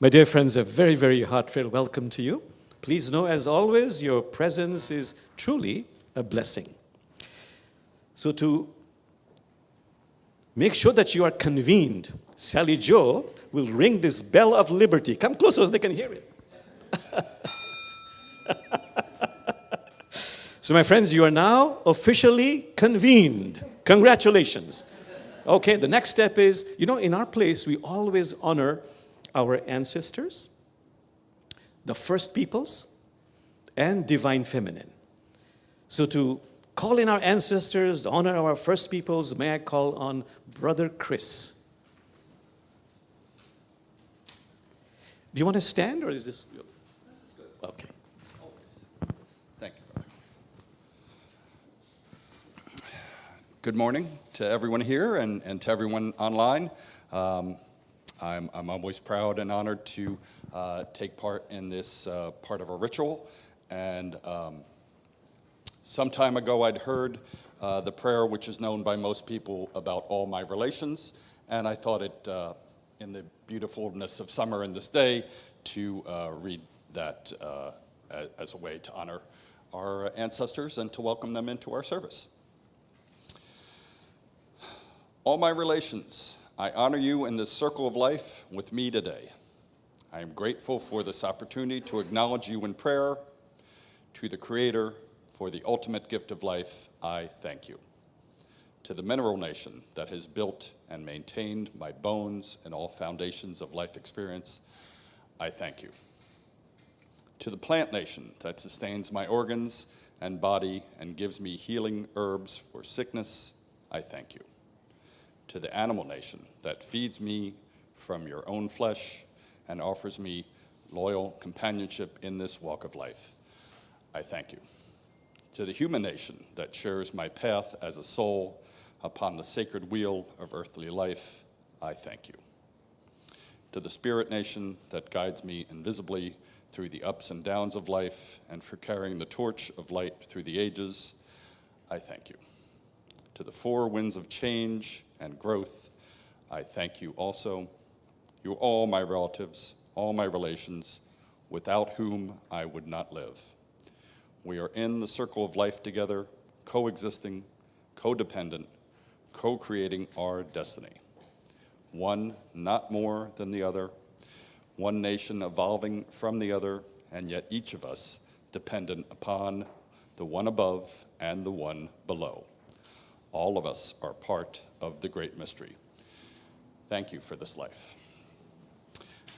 My dear friends, a very, very heartfelt welcome to you. Please know, as always, your presence is truly a blessing. So to make sure that you are convened, Sally Joe will ring this bell of liberty. Come closer so they can hear it. So my friends, you are now officially convened. Congratulations. Okay, the next step is, in our place, we always honor our ancestors, the first peoples, and divine feminine. So to call in our ancestors, to honor our first peoples, may I call on Brother Chris. Do you want to stand, or is this? This is good. Okay. Thank you, brother. Good morning to everyone here and to everyone online. I'm always proud and honored to take part in this part of a ritual. And some time ago, I'd heard the prayer, which is known by most people, about all my relations. And I thought it, in the beautifulness of summer and this day, to read that as a way to honor our ancestors and to welcome them into our service. All my relations, I honor you in this circle of life with me today. I am grateful for this opportunity to acknowledge you in prayer. To the Creator, for the ultimate gift of life, I thank you. To the mineral nation that has built and maintained my bones and all foundations of life experience, I thank you. To the plant nation that sustains my organs and body and gives me healing herbs for sickness, I thank you. To the animal nation that feeds me from your own flesh and offers me loyal companionship in this walk of life, I thank you. To the human nation that shares my path as a soul upon the sacred wheel of earthly life, I thank you. To the spirit nation that guides me invisibly through the ups and downs of life and for carrying the torch of light through the ages, I thank you. To the four winds of change and growth, I thank you also. You are all my relatives, all my relations, without whom I would not live. We are in the circle of life together, coexisting, codependent, co-creating our destiny. One not more than the other, one nation evolving from the other, and yet each of us dependent upon the one above and the one below. All of us are part of the great mystery. Thank you for this life.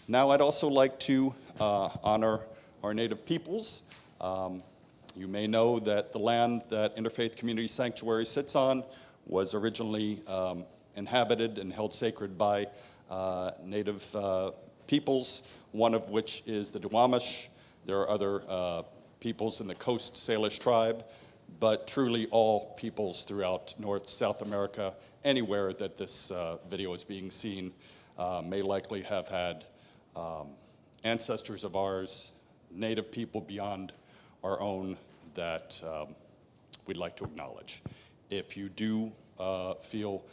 Now I'd also like to honor our native peoples. You may know that the land that Interfaith Community Sanctuary sits on was originally inhabited and held sacred by native peoples, one of which is the Duwamish. There are other peoples in the Coast Salish tribe, but truly all peoples throughout North, South America, anywhere that this video is being seen, may likely have had ancestors of ours, native people beyond our own that we'd like to acknowledge. If you do feel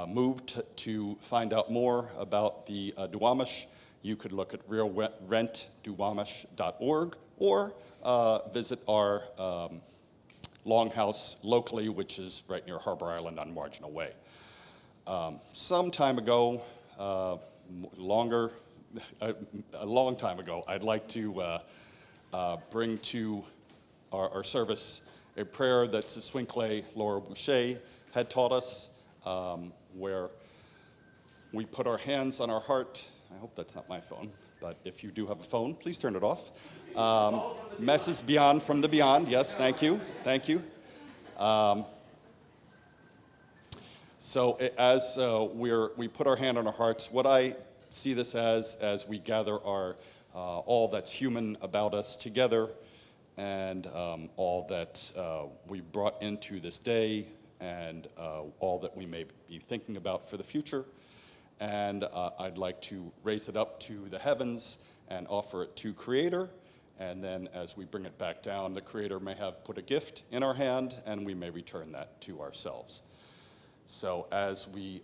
moved to find out more about the Duwamish, you could look at realrentduwamish.org or visit our longhouse locally, which is right near Harbor Island on Marginal Way. Some time ago, a long time ago, I'd like to bring to our service a prayer that Siswinkle Laura Boucher had taught us, where we put our hands on our heart. I hope that's not my phone, but if you do have a phone, please turn it off. Message beyond from the beyond. Yes, thank you. Thank you. So as we put our hand on our hearts, what I see this as we gather our all that's human about us together, and all that we brought into this day, and all that we may be thinking about for the future. And I'd like to raise it up to the heavens and offer it to Creator. And then as we bring it back down, the Creator may have put a gift in our hand, and we may return that to ourselves. So as we,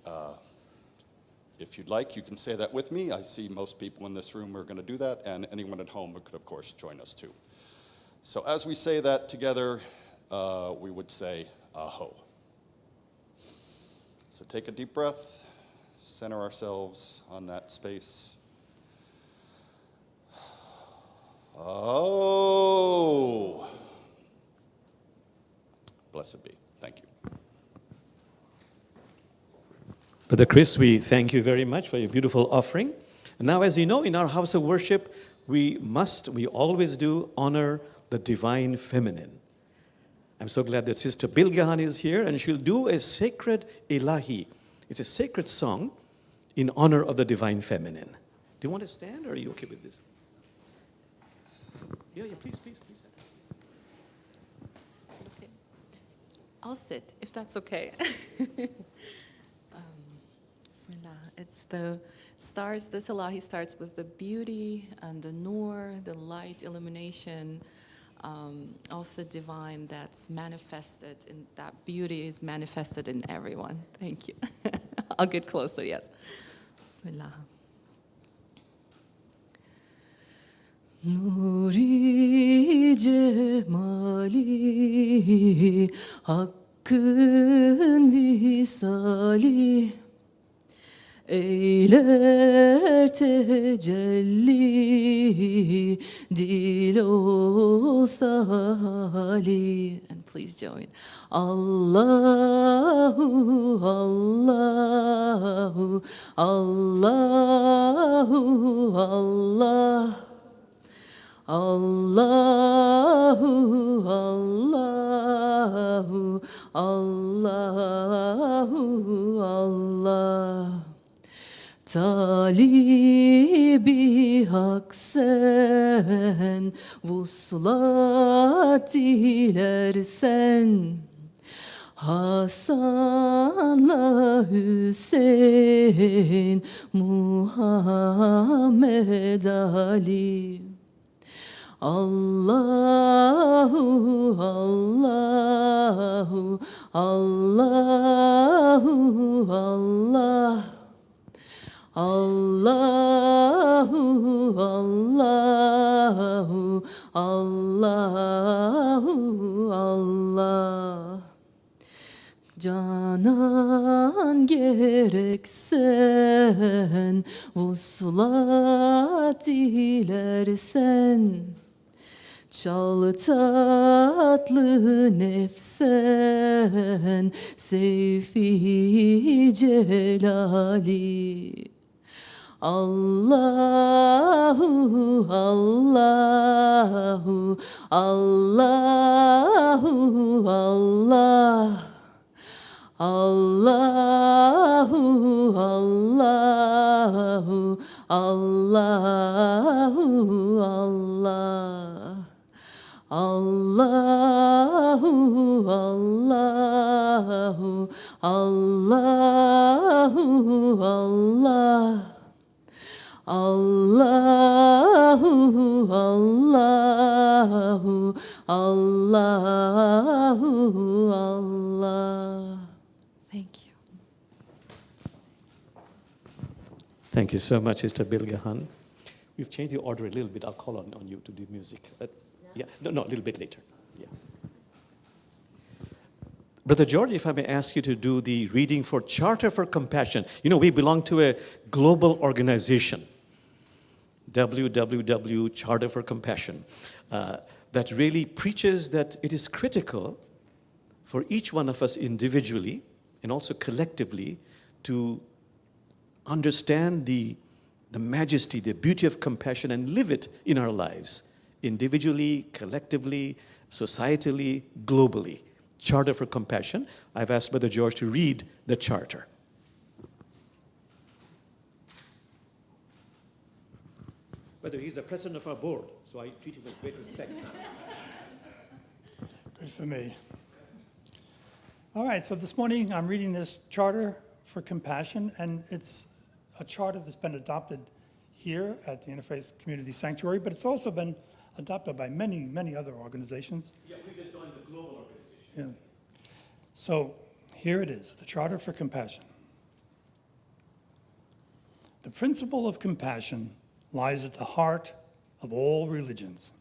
If you'd like, you can say that with me. I see most people in this room are going to do that, and anyone at home could, of course, join us too. So as we say that together, we would say, Aho. So take a deep breath, center ourselves on that space. Oh. Blessed be. Thank you. Brother Chris, we thank you very much for your beautiful offering. And now, as you know, in our house of worship, we always do honor the divine feminine. I'm so glad that Sister Bilgahan is here, and she'll do a sacred ilahi. It's a sacred song in honor of the divine feminine. Do you want to stand, or are you okay with this? Yeah, please. Okay. I'll sit, if that's okay. Bismillah. It's the stars, this ilahi starts with the beauty and the nur, the light illumination of the divine that's manifested, and that beauty is manifested in everyone. Thank you. I'll get closer, yes. Bismillah. Nuri cemali hakkın visali eyler tecelli dil o sali. And please join. Allahu, Allahu, Allahu, Allah. Allahu, Allahu, Allahu, Allah. Talibi hak sen, vuslat dilersen. Hasan'la Hüseyin, Muhammed Ali. Allahu, Allahu, Allahu, Allah. Allahu, Allahu, Allahu, Allah. Canan gereksen, vuslat dilersen. Çal tatlı nefsen, seyfi celali. Allahu, Allahu, Allahu, Allah. Allahu, Allahu, Allahu, Allah. Allahu, Allahu, Allahu, Allah. Allahu, Allahu, Allahu, Allah. Thank you. Thank you so much, Sister Bilgahan. We've changed the order a little bit. I'll call on you to do music. No, a little bit later. Yeah. Brother George, if I may ask you to do the reading for Charter for Compassion. You know, we belong to a global organization, www.Charter for Compassion, that really preaches that it is critical for each one of us individually and also collectively to understand the majesty, the beauty of compassion and live it in our lives, individually, collectively, societally, globally. Charter for Compassion. I've asked Brother George to read the charter. Brother, he's the president of our board, so I treat him with great respect. Good for me. All right, so this morning I'm reading this Charter for Compassion, and it's a charter that's been adopted here at the Interfaith Community Sanctuary, but it's also been adopted by many, many other organizations. Yeah, we just joined the global organization. Yeah. So here it is, the Charter for Compassion. The principle of compassion lies at the heart of all religions,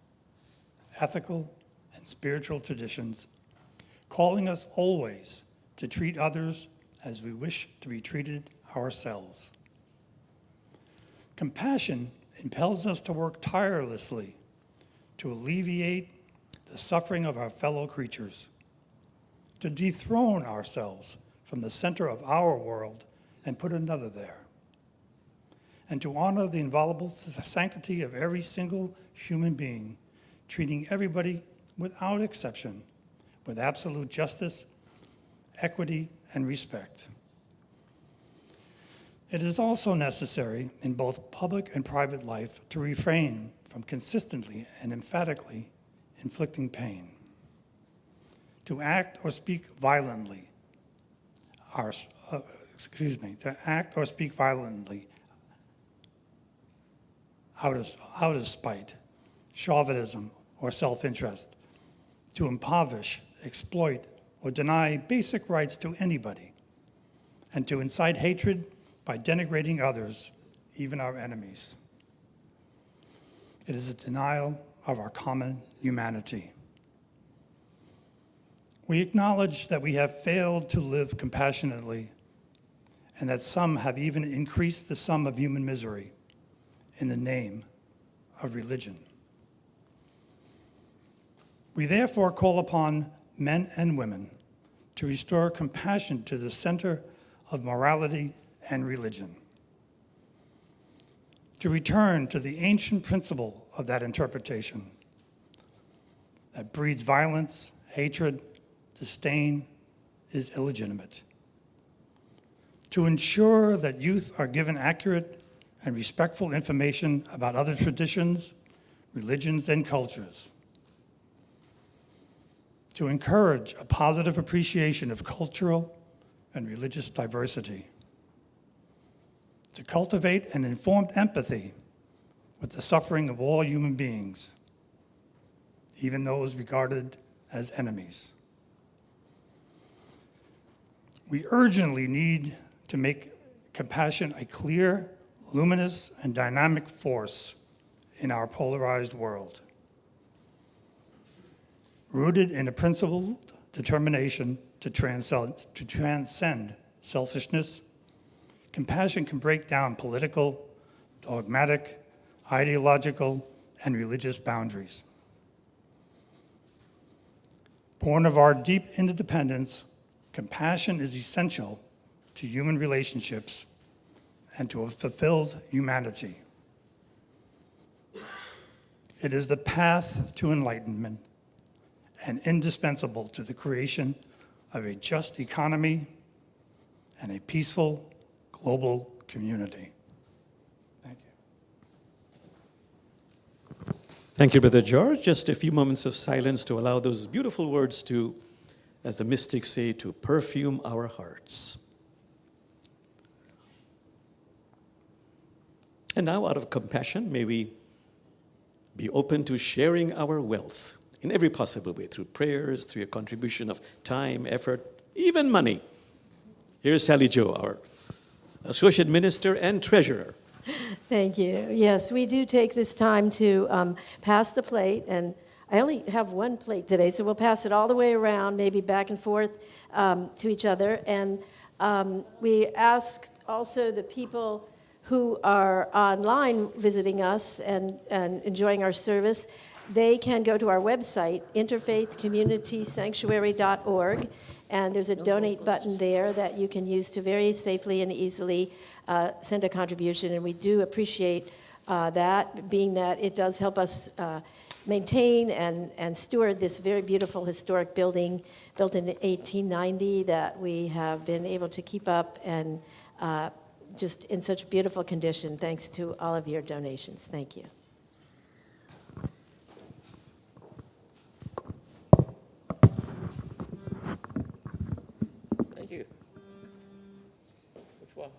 ethical and spiritual traditions, calling us always to treat others as we wish to be treated ourselves. Compassion impels us to work tirelessly to alleviate the suffering of our fellow creatures, to dethrone ourselves from the center of our world and put another there, and to honor the inviolable sanctity of every single human being, treating everybody without exception with absolute justice, equity, and respect. It is also necessary in both public and private life to refrain from consistently and emphatically inflicting pain, to act or speak violently, out of spite, chauvinism, or self-interest, to impoverish, exploit, or deny basic rights to anybody, and to incite hatred by denigrating others, even our enemies. It is a denial of our common humanity. We acknowledge that we have failed to live compassionately and that some have even increased the sum of human misery in the name of religion. We therefore call upon men and women to restore compassion to the center of morality and religion, to return to the ancient principle of that interpretation that breeds violence, hatred, disdain, is illegitimate, to ensure that youth are given accurate and respectful information about other traditions, religions, and cultures, to encourage a positive appreciation of cultural and religious diversity, to cultivate an informed empathy with the suffering of all human beings, even those regarded as enemies. We urgently need to make compassion a clear, luminous, and dynamic force in our polarized world. Rooted in a principled determination to transcend selfishness, compassion can break down political, dogmatic, ideological, and religious boundaries. Born of our deep interdependence, compassion is essential to human relationships and to a fulfilled humanity. It is the path to enlightenment and indispensable to the creation of a just economy and a peaceful global community. Thank you. Thank you, Brother George. Just a few moments of silence to allow those beautiful words to, as the mystics say, to perfume our hearts. And now, out of compassion, may we be open to sharing our wealth in every possible way, through prayers, through a contribution of time, effort, even money. Here's Sally Joe, our Associate Minister and Treasurer. Thank you. Yes, we do take this time to pass the plate, and I only have one plate today, so we'll pass it all the way around, maybe back and forth to each other. And we ask also the people who are online visiting us and enjoying our service, they can go to our website, interfaithcommunitysanctuary.org, and there's a donate button there that you can use to very safely and easily send a contribution, and we do appreciate that, being that it does help us maintain and steward this very beautiful historic building built in 1890 that we have been able to keep up and just in such beautiful condition, thanks to all of your donations. Thank you. Thank you. Which one?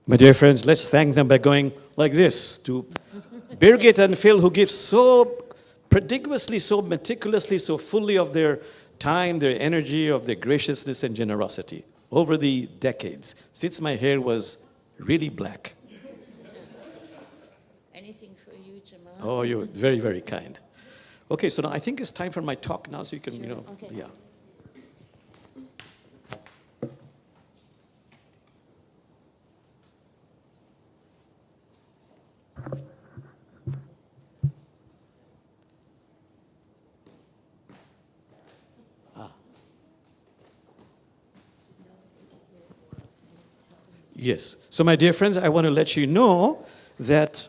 My dear friends, let's thank them by going like this to Birgit and Phil, who give so prodigiously, so meticulously, so fully of their time, their energy, of their graciousness and generosity over the decades, since my hair was really black. Anything for you, Jamal? Oh, you're very, very kind. Okay, so now I think it's time for my talk now, so you can, Okay. yeah. Yes. So, my dear friends, I want to let you know that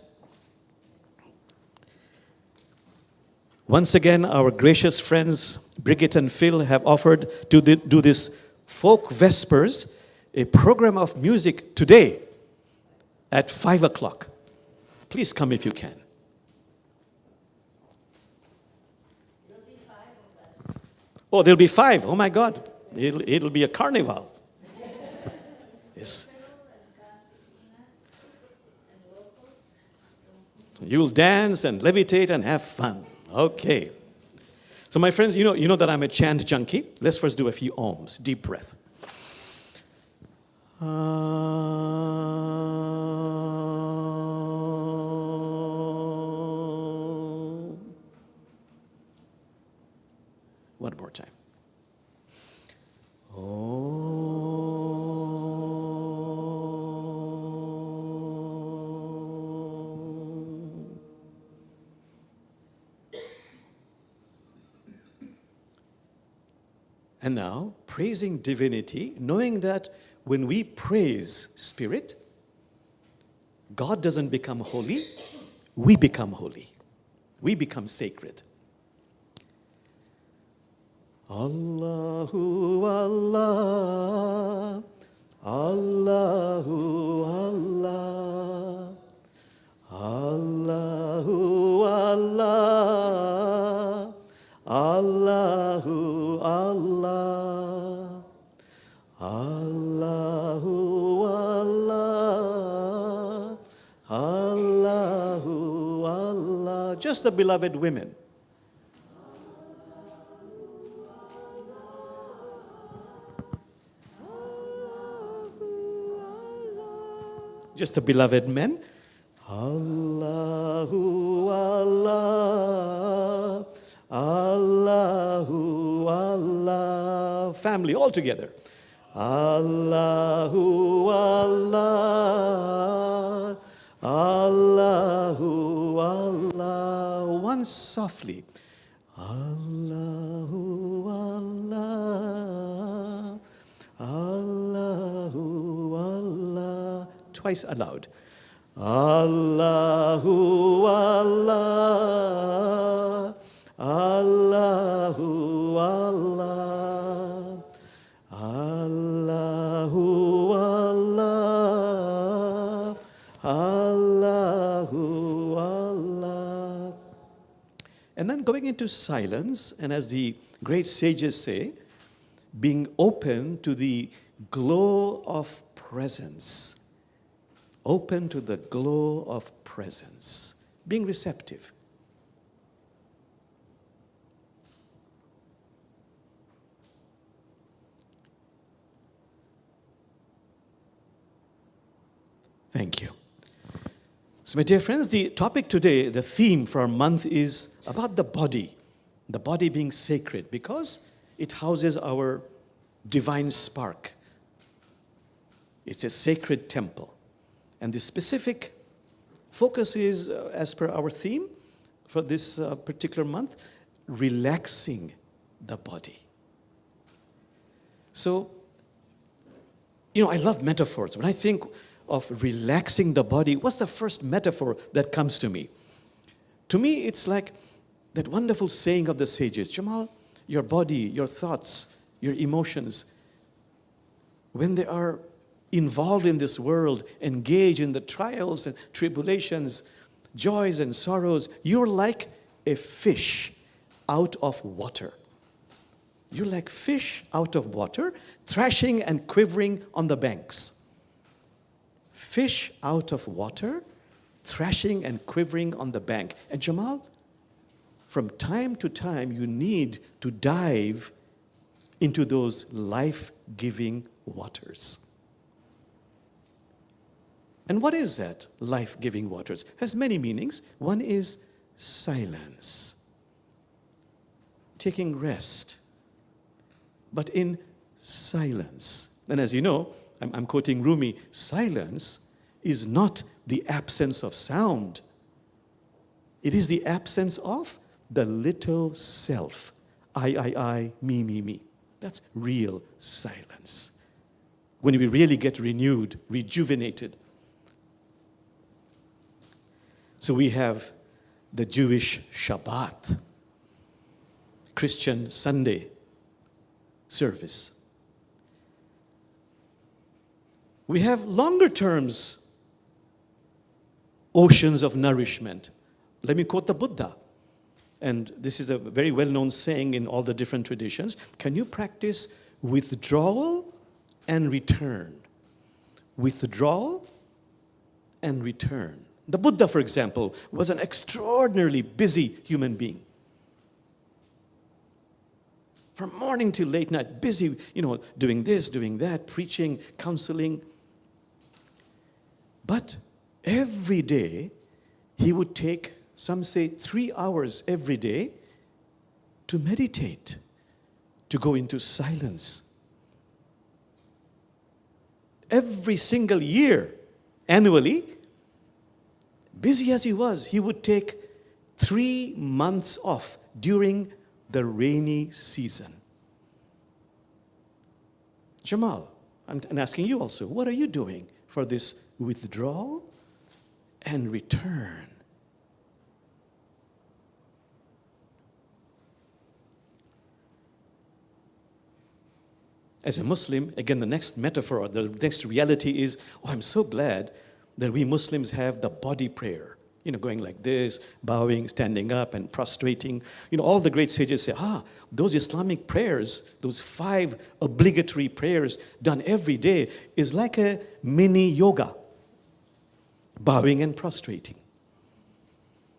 once again, our gracious friends, Brigitte and Phil, have offered to do this Folk Vespers, a program of music today at 5 o'clock. Please come if you can. Oh, there'll be 5. Oh, my God. It'll be a carnival. Yes. You'll dance and levitate and have fun. Okay. So my friends, you know that I'm a chant junkie. Let's first do a few ohms. Deep breath. One more time. And now, praising divinity, knowing that when we praise Spirit, God doesn't become holy, we become holy. We become sacred. Allahu Allah, Allahu Allah, Allahu Allah, Allahu Allah, Allahu Allah, Allahu Allah. Just the beloved women. Just the beloved men. Allahu Allah, Allahu Allah. Family all together. Allahu Allah, Allahu Allah. Once softly. Allahu Allah, Allahu Allah. Twice aloud. Allahu Allah, Allahu Allah, Allahu Allah, Allahu Allah. And then going into silence, and as the great sages say, being open to the glow of presence. Open to the glow of presence. Being receptive. Thank you. So, my dear friends, the topic today, the theme for our month is about the body being sacred, because it houses our divine spark. It's a sacred temple. And the specific focus is, as per our theme for this particular month, relaxing the body. So, I love metaphors. When I think of relaxing the body, what's the first metaphor that comes to me? To me, it's like that wonderful saying of the sages, Jamal, your body, your thoughts, your emotions, when they are involved in this world, engaged in the trials and tribulations, joys and sorrows, you're like a fish out of water. You're like fish out of water, thrashing and quivering on the banks. fish out of water, thrashing and quivering on the bank. And Jamal, from time to time, you need to dive into those life-giving waters. And what is that life-giving waters? It has many meanings. One is silence, taking rest, but in silence. And as you know, I'm quoting Rumi, silence is not the absence of sound. It is the absence of the little self. I, me. That's real silence. When we really get renewed, rejuvenated. So we have the Jewish Shabbat, Christian Sunday service. We have longer terms, oceans of nourishment. Let me quote the Buddha. And this is a very well-known saying in all the different traditions. Can you practice withdrawal and return? Withdrawal and return. The Buddha, for example, was an extraordinarily busy human being. From morning till late night, busy, doing this, doing that, preaching, counseling. But every day, he would take, some say 3 hours every day, to meditate, to go into silence. Every single year, annually, busy as he was, he would take 3 months off during the rainy season. Jamal, I'm asking you also, what are you doing for this withdrawal and return? As a Muslim, again, the next metaphor, or the next reality is, I'm so glad that we Muslims have the body prayer. Going like this, bowing, standing up, and prostrating. All the great sages say, those Islamic prayers, those 5 obligatory prayers done every day is like a mini yoga, bowing and prostrating.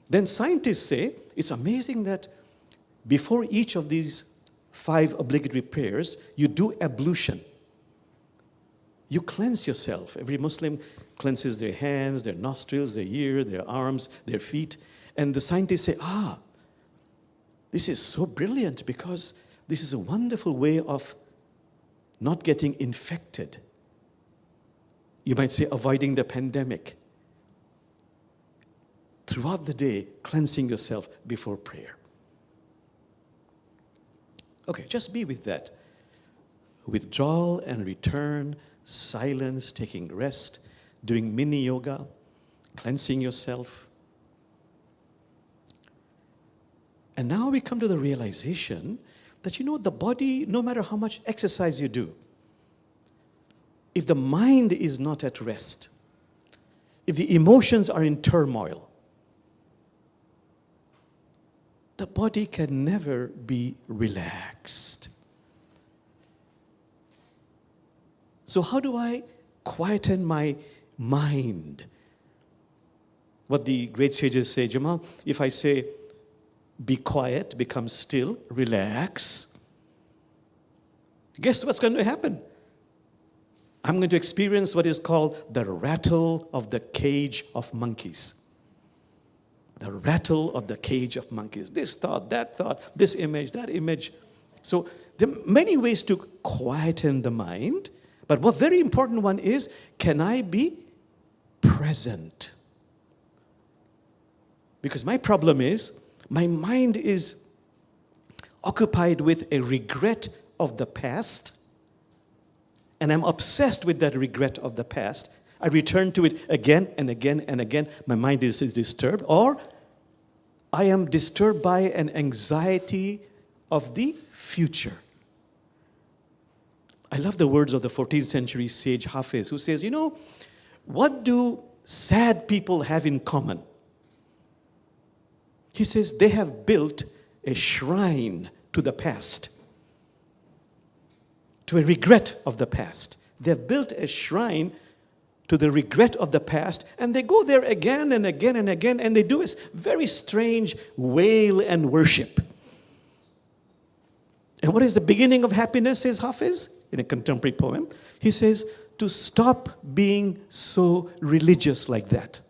Then scientists say, it's amazing that before each of these 5 obligatory prayers, you do ablution. You cleanse yourself. Every Muslim cleanses their hands, their nostrils, their ear, their arms, their feet. And the scientists say, this is so brilliant because this is a wonderful way of not getting infected. You might say avoiding the pandemic. Throughout the day, cleansing yourself before prayer. Okay, just be with that. Withdrawal and return, silence, taking rest, doing mini yoga, cleansing yourself. And now we come to the realization that, the body, no matter how much exercise you do, if the mind is not at rest, if the emotions are in turmoil, the body can never be relaxed. So how do I quieten my mind? What the great sages say, Jamal, if I say, be quiet, become still, relax, guess what's going to happen? I'm going to experience what is called the rattle of the cage of monkeys. The rattle of the cage of monkeys. This thought, this image, that image. So there are many ways to quieten the mind. But one very important one is, can I be present? Because my problem is, my mind is occupied with a regret of the past, and I'm obsessed with that regret of the past. I return to it again and again and again. My mind is disturbed. Or I am disturbed by an anxiety of the future. I love the words of the 14th century sage Hafiz, who says, what do sad people have in common? He says they have built a shrine to the past, to a regret of the past. They've built a shrine to the regret of the past, and they go there again and again and again, and they do a very strange wail and worship. And what is the beginning of happiness, says Hafiz, in a contemporary poem? He says, to stop being so religious like that.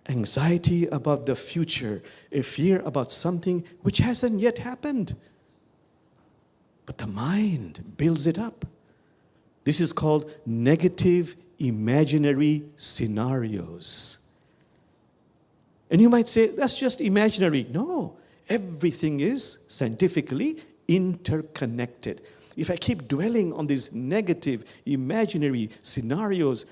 Anxiety about the future, a fear about something which hasn't yet happened. But the mind builds it up. This is called negative imaginary scenarios. And you might say, that's just imaginary. No, everything is scientifically interconnected. If I keep dwelling on these negative imaginary scenarios,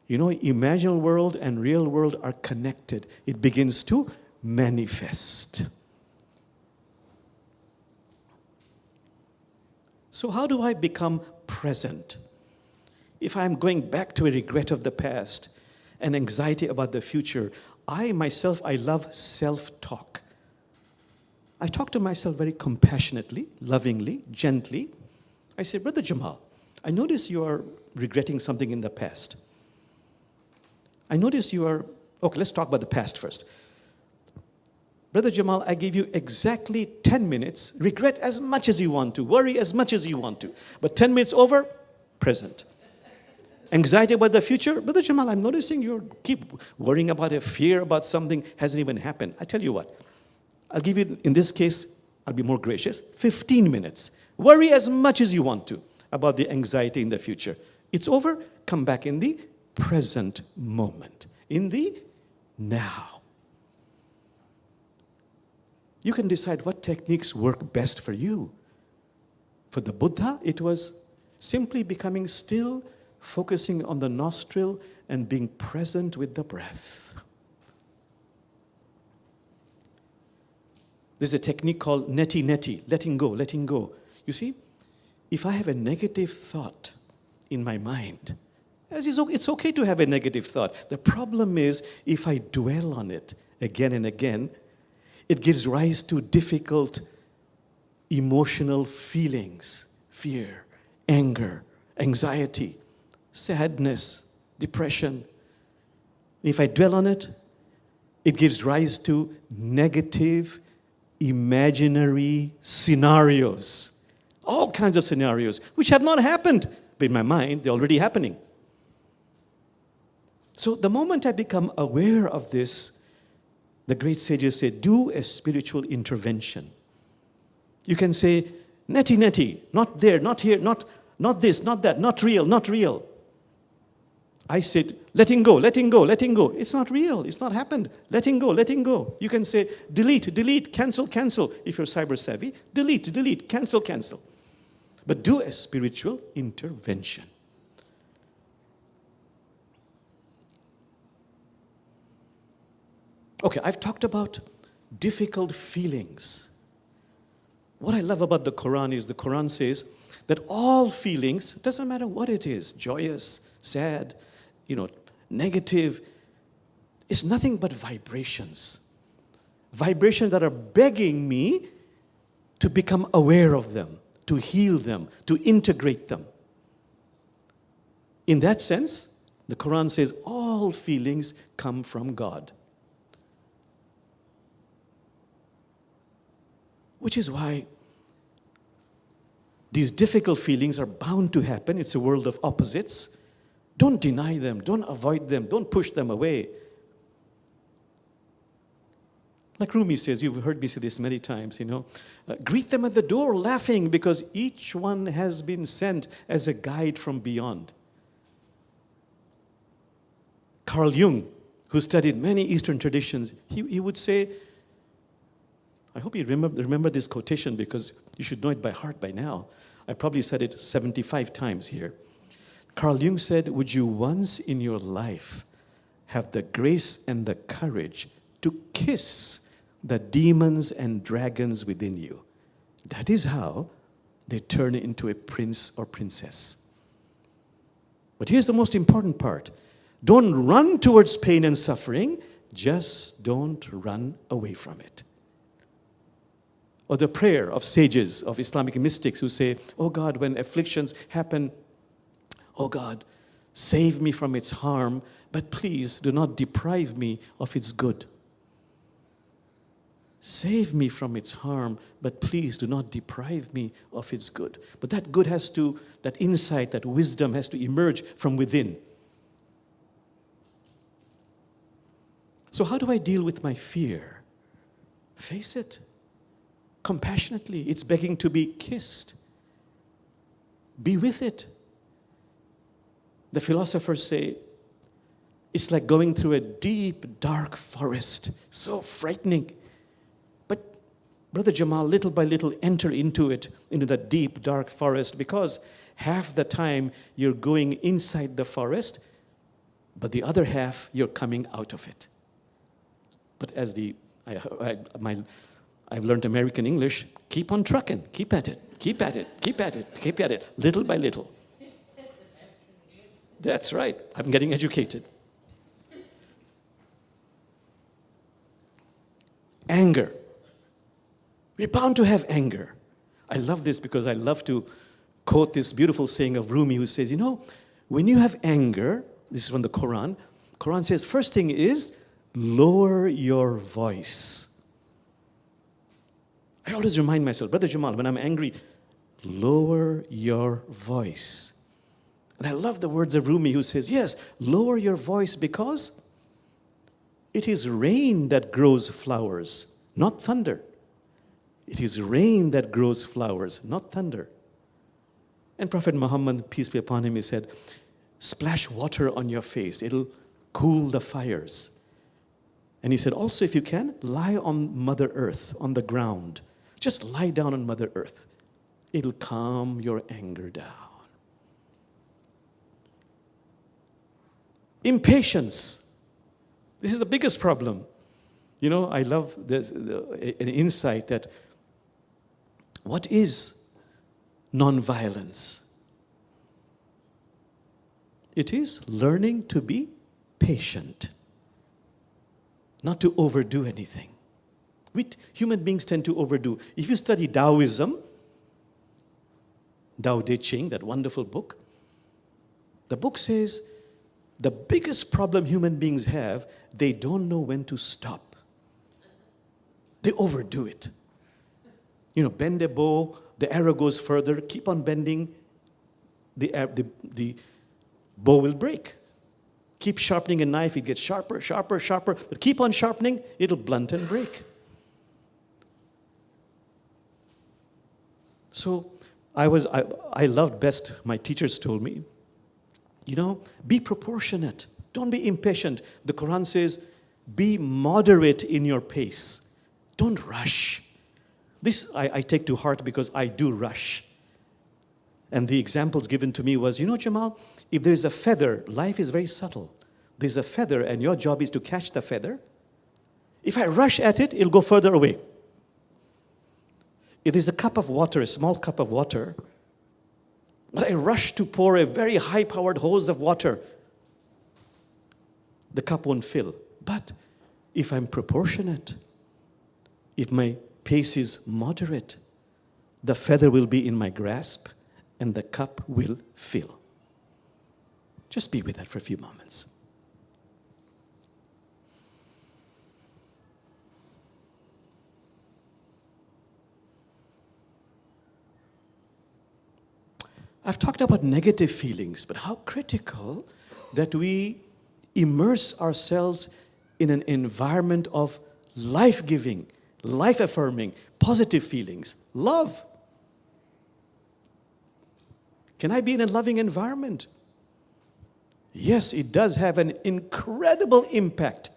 imaginal world and real world are connected. It begins to manifest. So how do I become present? If I'm going back to a regret of the past and anxiety about the future, I love self-talk. I talk to myself very compassionately, lovingly, gently. I say, Brother Jamal, I notice you are regretting something in the past. I notice okay, let's talk about the past first. Brother Jamal, I give you exactly 10 minutes. Regret as much as you want to. Worry as much as you want to. But 10 minutes over, present. Anxiety about the future. Brother Jamal, I'm noticing you keep worrying about a fear about something hasn't even happened. I tell you what, I'll give you, in this case, I'll be more gracious, 15 minutes. Worry as much as you want to about the anxiety in the future. It's over, come back in the present moment, in the now. You can decide what techniques work best for you. For the Buddha, it was simply becoming still, focusing on the nostril, and being present with the breath. There's a technique called neti, letting go. You see, if I have a negative thought in my mind, it's okay to have a negative thought. The problem is, if I dwell on it again and again, it gives rise to difficult emotional feelings, fear, anger, anxiety, sadness, depression. If I dwell on it, it gives rise to negative, imaginary scenarios. All kinds of scenarios, which have not happened, but in my mind, they're already happening. So the moment I become aware of this, the great sages say, do a spiritual intervention. You can say, neti, not there, not here, not this, not that, not real. I said, letting go. It's not real, it's not happened. Letting go. You can say, delete, cancel. If you're cyber savvy, delete, cancel. But do a spiritual intervention. Okay, I've talked about difficult feelings. What I love about the Quran is the Quran says that all feelings, doesn't matter what it is, joyous, sad, negative, is nothing but vibrations. Vibrations that are begging me to become aware of them, to heal them, to integrate them. In that sense, the Quran says all feelings come from God. Which is why these difficult feelings are bound to happen. It's a world of opposites. Don't deny them. Don't avoid them. Don't push them away. Like Rumi says, you've heard me say this many times, greet them at the door laughing because each one has been sent as a guide from beyond. Carl Jung, who studied many Eastern traditions, he would say, I hope you remember this quotation because you should know it by heart by now. I probably said it 75 times here. Carl Jung said, would you once in your life have the grace and the courage to kiss the demons and dragons within you? That is how they turn into a prince or princess. But here's the most important part. Don't run towards pain and suffering, just don't run away from it. Or the prayer of sages, of Islamic mystics who say, oh God, when afflictions happen, oh God, save me from its harm, but please do not deprive me of its good. Save me from its harm, but please do not deprive me of its good. But that good has to, that insight, that wisdom has to emerge from within. So how do I deal with my fear? Face it. Compassionately. It's begging to be kissed. Be with it. The philosophers say, it's like going through a deep, dark forest. So frightening. But Brother Jamal, little by little, enter into it, into the deep, dark forest, because half the time you're going inside the forest, but the other half you're coming out of it. But as I've learned American English, keep on trucking, keep at it, keep at it, keep at it, keep at it, little by little. That's right, I'm getting educated. Anger. We're bound to have anger. I love this because I love to quote this beautiful saying of Rumi who says, you know, when you have anger, this is from the Quran says, first thing is, lower your voice. I always remind myself, Brother Jamal, when I'm angry, lower your voice. And I love the words of Rumi who says, yes, lower your voice because it is rain that grows flowers, not thunder. It is rain that grows flowers, not thunder. And Prophet Muhammad, peace be upon him, he said, splash water on your face. It'll cool the fires. And he said, also, if you can, lie on Mother Earth, on the ground. Just lie down on Mother Earth. It'll calm your anger down. Impatience. This is the biggest problem. You know, I love an insight that what is nonviolence? It is learning to be patient, not to overdo anything. Human beings tend to overdo. If you study Taoism, Tao Te Ching, that wonderful book, the book says the biggest problem human beings have, they don't know when to stop. They overdo it. You know, bend a bow, the arrow goes further, keep on bending, the bow will break. Keep sharpening a knife, it gets sharper, sharper, sharper, but keep on sharpening, it'll blunt and break. So I loved best, my teachers told me, you know, be proportionate. Don't be impatient. The Quran says, be moderate in your pace. Don't rush. This I take to heart because I do rush. And the examples given to me was, you know, Jamal, if there's a feather, life is very subtle. There's a feather and your job is to catch the feather. If I rush at it, it'll go further away. If there's a cup of water, a small cup of water, but I rush to pour a very high-powered hose of water, the cup won't fill. But if I'm proportionate, if my pace is moderate, the feather will be in my grasp and the cup will fill. Just be with that for a few moments. I've talked about negative feelings, but how critical that we immerse ourselves in an environment of life-giving, life-affirming, positive feelings, love. Can I be in a loving environment? Yes, it does have an incredible impact,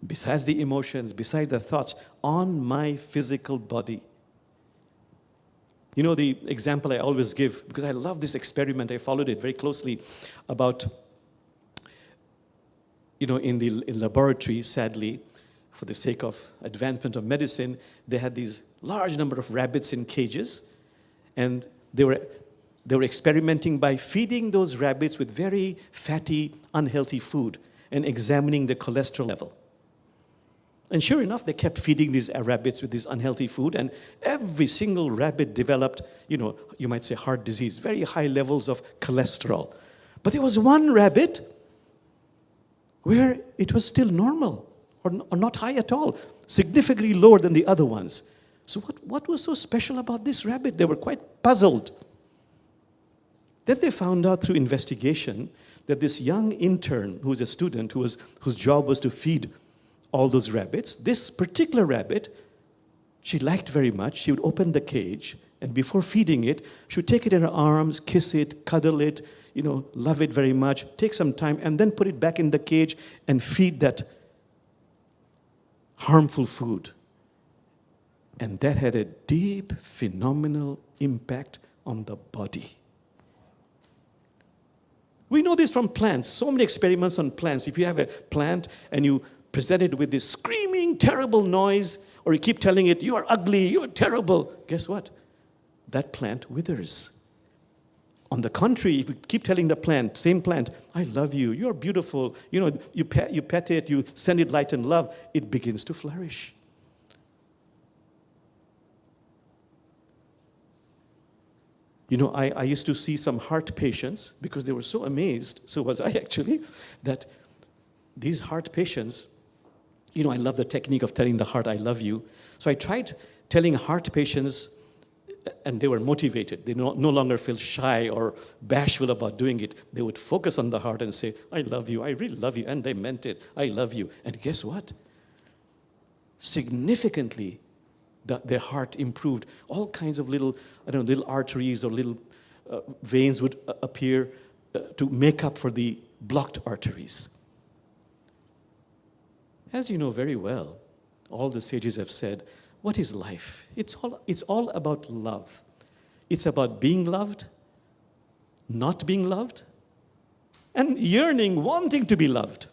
besides the emotions, besides the thoughts, on my physical body. You know the example I always give, because I love this experiment, I followed it very closely, about, you know, in the laboratory, sadly, for the sake of advancement of medicine, they had these large number of rabbits in cages, and they were experimenting by feeding those rabbits with very fatty, unhealthy food and examining the cholesterol level. And sure enough, they kept feeding these rabbits with this unhealthy food, and every single rabbit developed, you might say heart disease, very high levels of cholesterol. But there was one rabbit where it was still normal, or not high at all, significantly lower than the other ones. So what was so special about this rabbit? They were quite puzzled. Then they found out through investigation that this young intern, who was a student, whose job was to feed all those rabbits, this particular rabbit, she liked very much. She would open the cage, and before feeding it, she would take it in her arms, kiss it, cuddle it, love it very much, take some time, and then put it back in the cage and feed that harmful food. And that had a deep, phenomenal impact on the body. We know this from plants. So many experiments on plants. If you have a plant and you present it with this screaming, terrible noise, or you keep telling it, you are ugly, you are terrible, guess what? That plant withers. On the contrary, if you keep telling the plant, same plant, I love you, you're beautiful, you pet it, you send it light and love, it begins to flourish. I used to see some heart patients, because they were so amazed, so was I actually, that these heart patients, I love the technique of telling the heart, I love you. So I tried telling heart patients, and they were motivated. They no longer feel shy or bashful about doing it. They would focus on the heart and say, I love you, I really love you, and they meant it, I love you. And guess what? Significantly, their heart improved. All kinds of little arteries or little veins would appear to make up for the blocked arteries. As you know very well, all the sages have said, what is life? It's all about love. It's about being loved, not being loved, and yearning, wanting to be loved.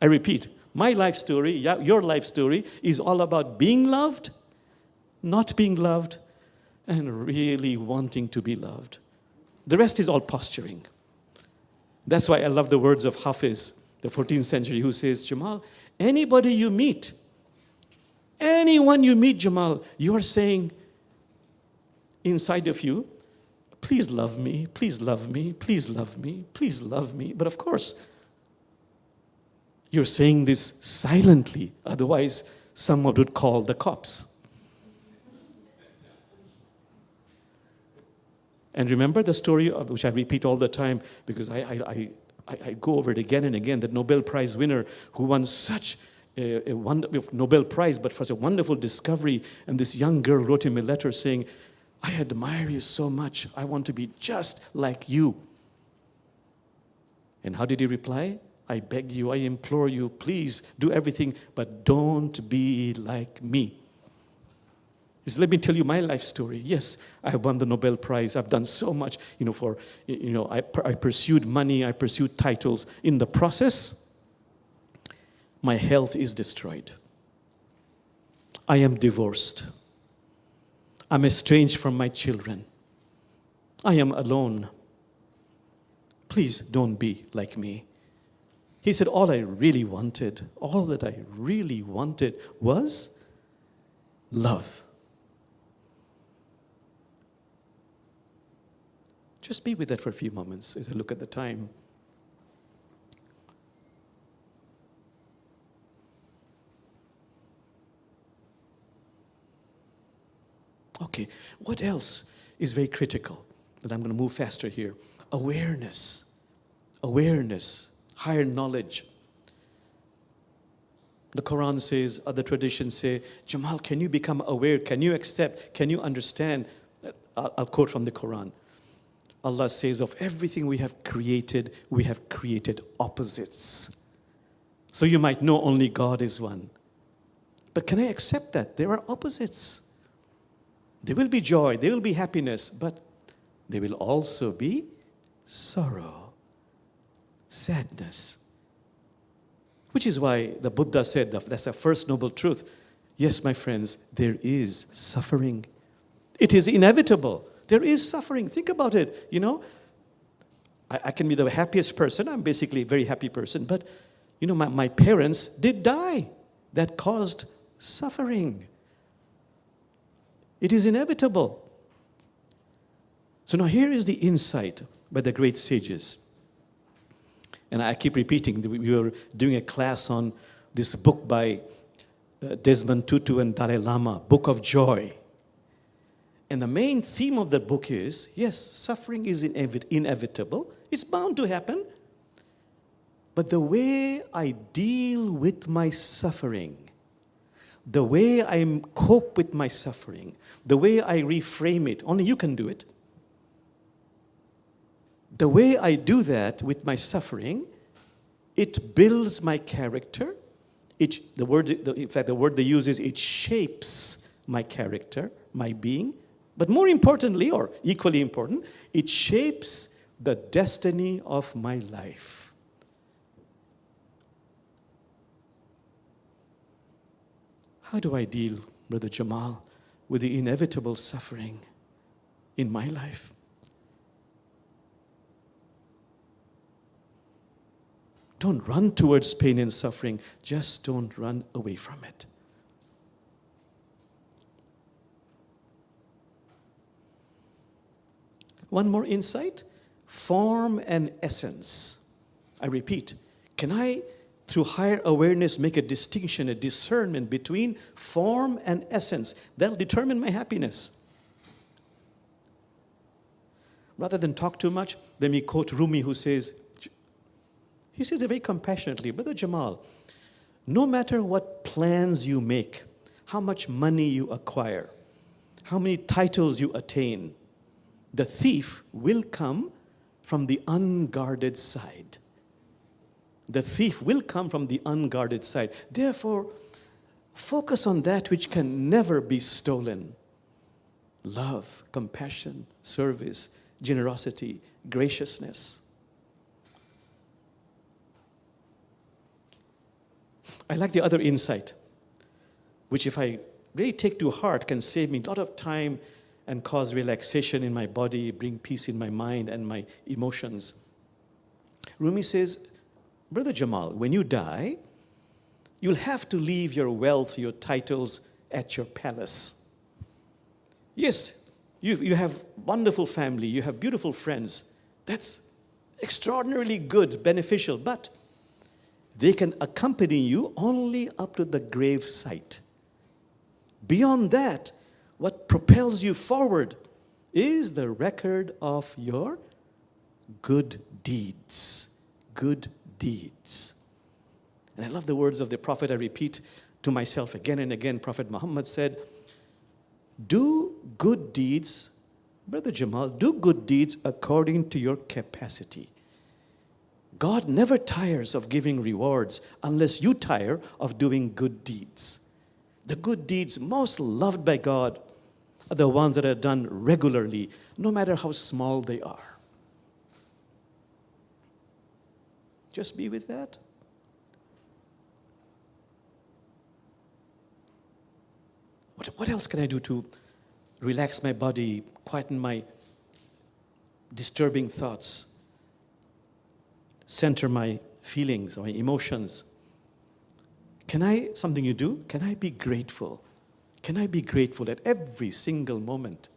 I repeat, my life story, your life story, is all about being loved, not being loved, and really wanting to be loved. The rest is all posturing. That's why I love the words of Hafiz, the 14th century, who says, Jamal, anybody you meet, anyone you meet, Jamal, you are saying inside of you, please love me, please love me, please love me, please love me. But of course, you're saying this silently, otherwise someone would call the cops. And remember the story, which I repeat all the time, because I go over it again and again, the Nobel Prize winner who won such a wonderful Nobel Prize, but for a wonderful discovery. And this young girl wrote him a letter saying, I admire you so much. I want to be just like you. And how did he reply? I beg you, I implore you, please do everything, but don't be like me. He said, let me tell you my life story. Yes, I have won the Nobel Prize. I've done so much, I pursued money, I pursued titles. In the process, my health is destroyed. I am divorced. I'm estranged from my children. I am alone. Please don't be like me. He said, all that I really wanted was love. Just be with that for a few moments as I look at the time. Okay, what else is very critical? And I'm going to move faster here. Awareness, higher knowledge. The Quran says, other traditions say, Jamal, can you become aware? Can you accept? Can you understand? I'll quote from the Quran. Allah says, of everything we have created opposites. So you might know only God is one. But can I accept that? There are opposites. There will be joy, there will be happiness, but there will also be sorrow, sadness. Which is why the Buddha said, that's the first noble truth. Yes, my friends, there is suffering. It is inevitable. There is suffering. Think about it, I can be the happiest person. I'm basically a very happy person. But, my parents did die. That caused suffering. It is inevitable. So now here is the insight by the great sages. And I keep repeating, we were doing a class on this book by Desmond Tutu and Dalai Lama, Book of Joy. And the main theme of the book is, yes, suffering is inevitable. It's bound to happen. But the way I deal with my suffering, the way I cope with my suffering, the way I reframe it, only you can do it. The way I do that with my suffering, it builds my character. In fact, the word they use is it shapes my character, my being. But more importantly, or equally important, it shapes the destiny of my life. How do I deal, Brother Jamal, with the inevitable suffering in my life? Don't run towards pain and suffering. Just don't run away from it. One more insight. Form and essence. I repeat, can I, through higher awareness, make a distinction, a discernment between form and essence? That'll determine my happiness. Rather than talk too much, let me quote Rumi, who says, he says it very compassionately, Brother Jamal, no matter what plans you make, how much money you acquire, how many titles you attain, the thief will come from the unguarded side. The thief will come from the unguarded side. Therefore, focus on that which can never be stolen. Love, compassion, service, generosity, graciousness. I like the other insight, which if I really take to heart can save me a lot of time and cause relaxation in my body, bring peace in my mind and my emotions. Rumi says, Brother Jamal, when you die, you'll have to leave your wealth, your titles at your palace. Yes, you have wonderful family, you have beautiful friends. That's extraordinarily good, beneficial, but they can accompany you only up to the grave site. Beyond that, what propels you forward is the record of your good deeds. Good deeds. And I love the words of the Prophet. I repeat to myself again and again. Prophet Muhammad said, do good deeds, Brother Jamal, do good deeds according to your capacity. God never tires of giving rewards unless you tire of doing good deeds. The good deeds most loved by God are the ones that are done regularly, no matter how small they are. Just be with that. What else can I do to relax my body, quieten my disturbing thoughts, center my feelings, my emotions? Something you do, can I be grateful? Can I be grateful at every single moment?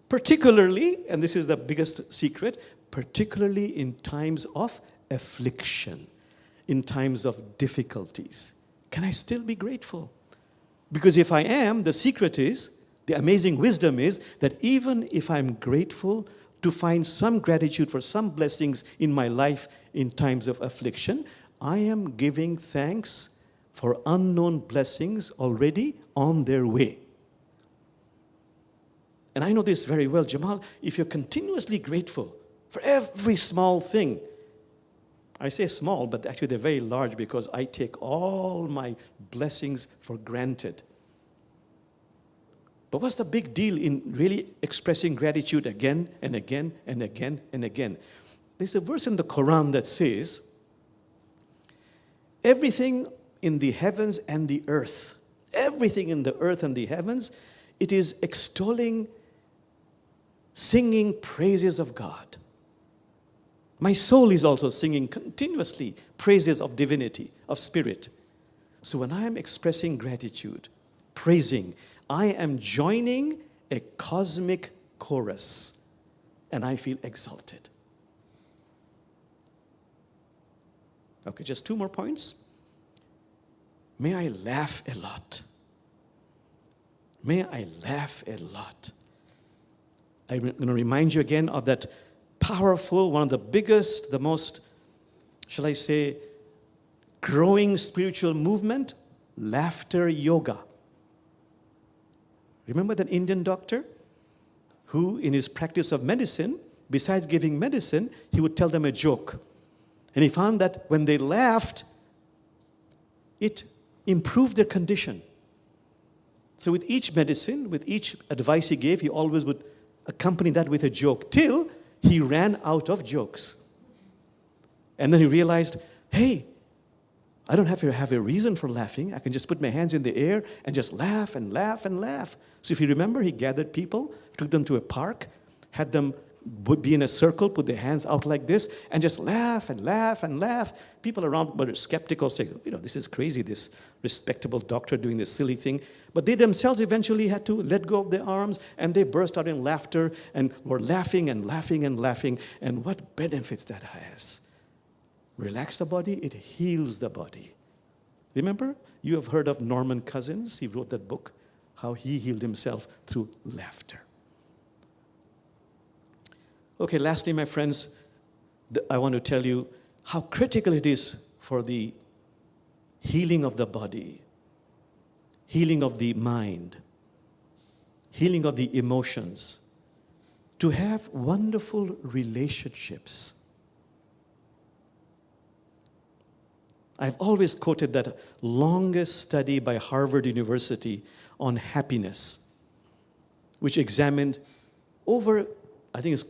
Particularly, and this is the biggest secret, particularly in times of affliction, in times of difficulties. Can I still be grateful? Because if I am, the secret is, the amazing wisdom is that even if I'm grateful to find some gratitude for some blessings in my life in times of affliction, I am giving thanks for unknown blessings already on their way. And I know this very well, Jamal, if you're continuously grateful for every small thing, I say small, but actually they're very large because I take all my blessings for granted. But what's the big deal in really expressing gratitude again and again and again and again? There's a verse in the Quran that says, everything in the heavens and the earth, everything in the earth and the heavens, it is extolling, singing praises of God. My soul is also singing continuously praises of divinity, of spirit. So when I am expressing gratitude, praising, I am joining a cosmic chorus, and I feel exalted. Okay, just 2 more points. May I laugh a lot. May I laugh a lot. I'm going to remind you again of that powerful, one of the biggest, the most, shall I say, growing spiritual movement, laughter yoga. Remember that Indian doctor who, in his practice of medicine, besides giving medicine, he would tell them a joke. And he found that when they laughed, it improved their condition. So with each medicine, with each advice he gave, he always would accompany that with a joke till he ran out of jokes. And then he realized, hey, I don't have to have a reason for laughing. I can just put my hands in the air and just laugh and laugh and laugh. So if you remember, he gathered people, took them to a park, had them be in a circle, put their hands out like this, and just laugh and laugh and laugh. People around were skeptical, saying, this is crazy, this respectable doctor doing this silly thing. But they themselves eventually had to let go of their arms, and they burst out in laughter and were laughing and laughing and laughing. And what benefits that has? Relax the body, it heals the body. Remember, you have heard of Norman Cousins. He wrote that book, how he healed himself through laughter. Okay, lastly, my friends, I want to tell you how critical it is for the healing of the body, healing of the mind, healing of the emotions, to have wonderful relationships. I've always quoted that longest study by Harvard University on happiness, which examined over, I think it's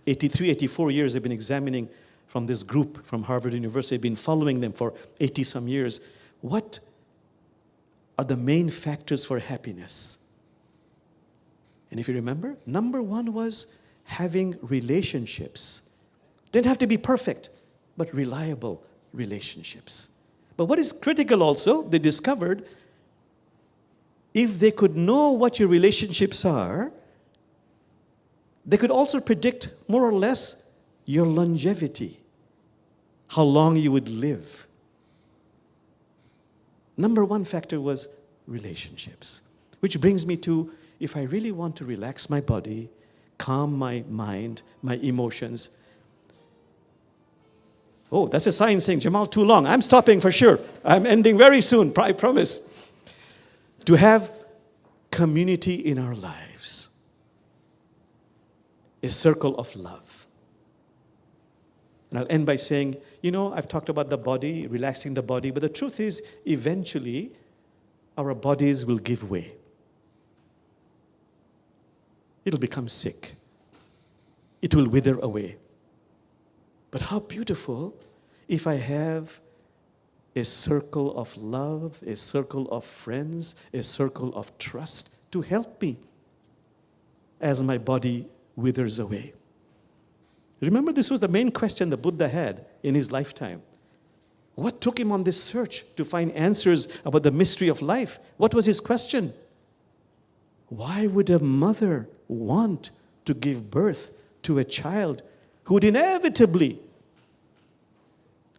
83, 84 years they've been examining from this group from Harvard University. They've been following them for 80-some years. What are the main factors for happiness? And if you remember, number 1 was having relationships. Didn't have to be perfect, but reliable relationships. But what is critical also, they discovered, if they could know what your relationships are, they could also predict more or less your longevity, how long you would live. Number 1 factor was relationships, which brings me to, if I really want to relax my body, calm my mind, my emotions. Oh, that's a sign saying, Jamal, too long. I'm stopping for sure. I'm ending very soon, I promise. To have community in our lives. A circle of love. And I'll end by saying, I've talked about the body, relaxing the body, but the truth is, eventually, our bodies will give way. It'll become sick. It will wither away. But how beautiful if I have a circle of love, a circle of friends, a circle of trust to help me as my body withers away. Remember, this was the main question the Buddha had in his lifetime. What took him on this search to find answers about the mystery of life? What was his question? Why would a mother want to give birth to a child who would inevitably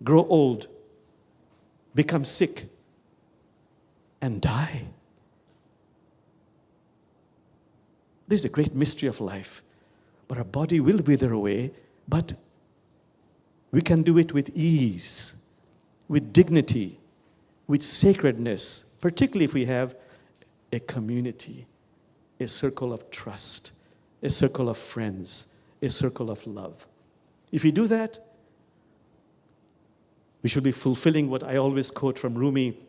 grow old, become sick, and die? This is a great mystery of life. But our body will wither away, but we can do it with ease, with dignity, with sacredness, particularly if we have a community, a circle of trust, a circle of friends, a circle of love. If we do that, we should be fulfilling what I always quote from Rumi.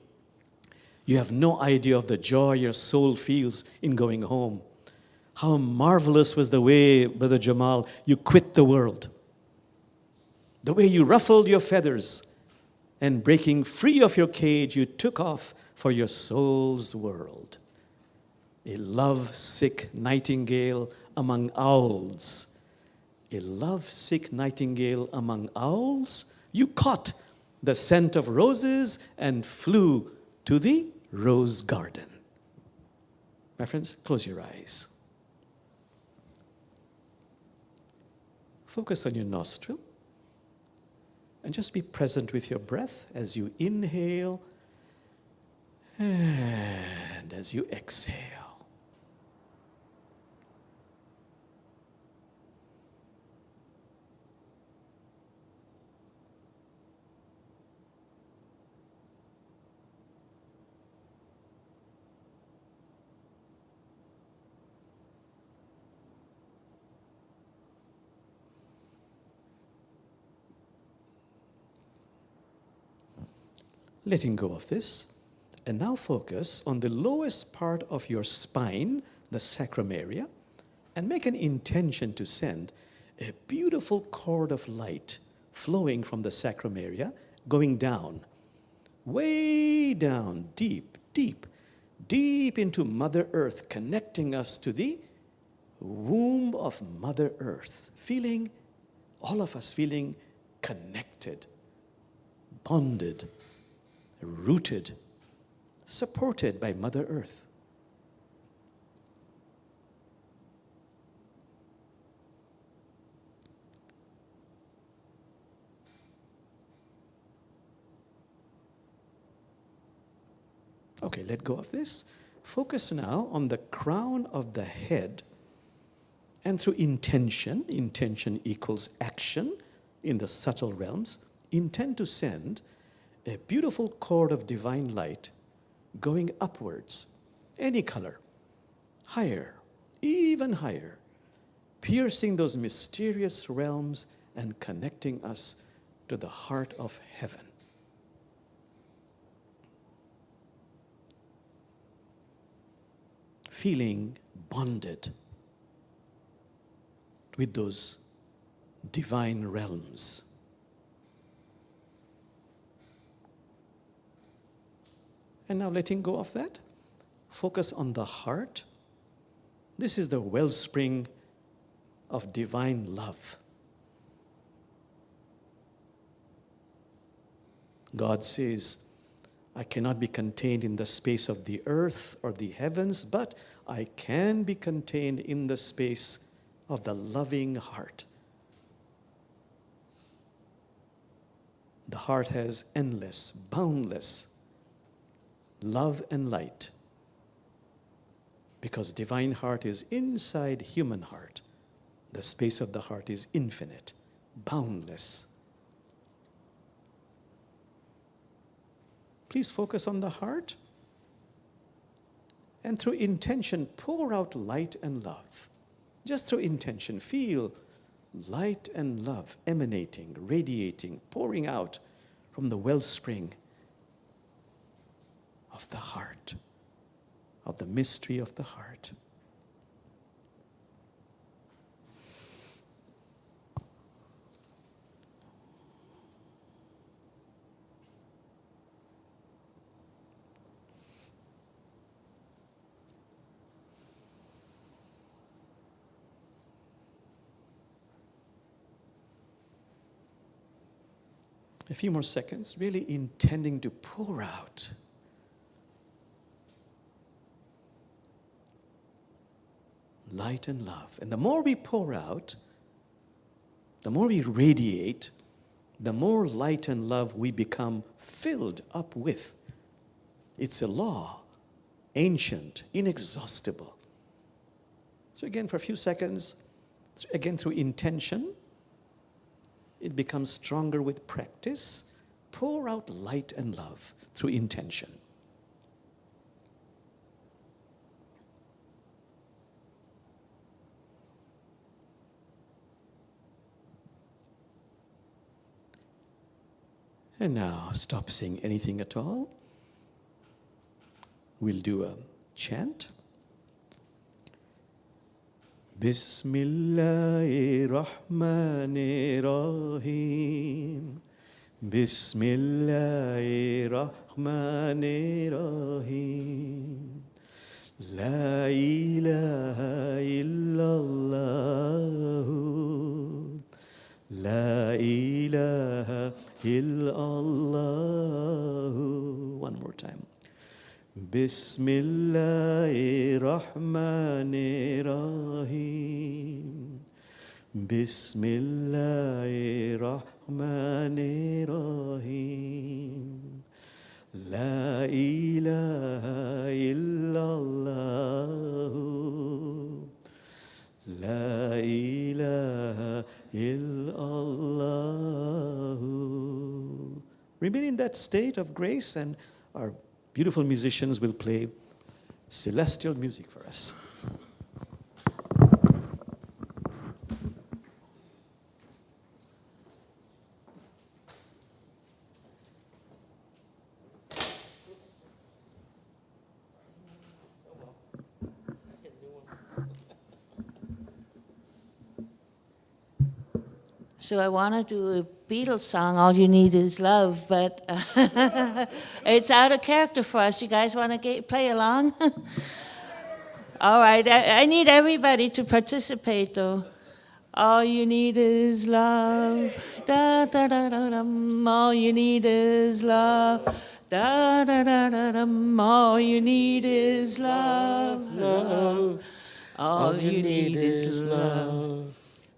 You have no idea of the joy your soul feels in going home. How marvelous was the way, Brother Jamal, you quit the world. The way you ruffled your feathers and breaking free of your cage, you took off for your soul's world. A love-sick nightingale among owls. A love-sick nightingale among owls? You caught the scent of roses and flew to the rose garden. My friends, close your eyes. Focus on your nostril and just be present with your breath as you inhale and as you exhale. Letting go of this, and now focus on the lowest part of your spine, the sacrum area, and make an intention to send a beautiful cord of light flowing from the sacrum area, going down, way down, deep, deep, deep into Mother Earth, connecting us to the womb of Mother Earth, feeling, all of us feeling connected, bonded, rooted, supported by Mother Earth. Okay, let go of this. Focus now on the crown of the head, and through intention, intention equals action in the subtle realms, intend to send a beautiful cord of divine light going upwards, any color, higher, even higher, piercing those mysterious realms and connecting us to the heart of heaven. Feeling bonded with those divine realms. And now letting go of that, focus on the heart. This is the wellspring of divine love. God says, I cannot be contained in the space of the earth or the heavens, but I can be contained in the space of the loving heart. The heart has endless, boundless love and light, because divine heart is inside human heart. The space of the heart is infinite, boundless. Please focus on the heart, and through intention, pour out light and love. Just through intention, feel light and love emanating, radiating, pouring out from the wellspring of the heart, of the mystery of the heart. A few more seconds, really intending to pour out light and love. And the more we pour out, the more we radiate, the more light and love we become filled up with. It's a law, ancient, inexhaustible. So again, for a few seconds, again through intention, it becomes stronger with practice. Pour out light and love through intention. And now, stop saying anything at all. We'll do a chant. Bismillahirrahmanirrahim. Bismillahirrahmanirrahim. La ilaha illallah. La ilaha illallah. One more time. Bismillahirrahmanirrahim. Bismillahirrahmanirrahim. La ilaha illallah. La ilaha illallah. Remain in that state of grace, and our beautiful musicians will play celestial music for us. So I want to do a Beatles song, All You Need Is Love, but it's out of character for us. You guys want to play along? All right, I need everybody to participate, though. All you need is love, da da da da dum. All you need is love, da da da da dum. All you need is love, love. All you need is love.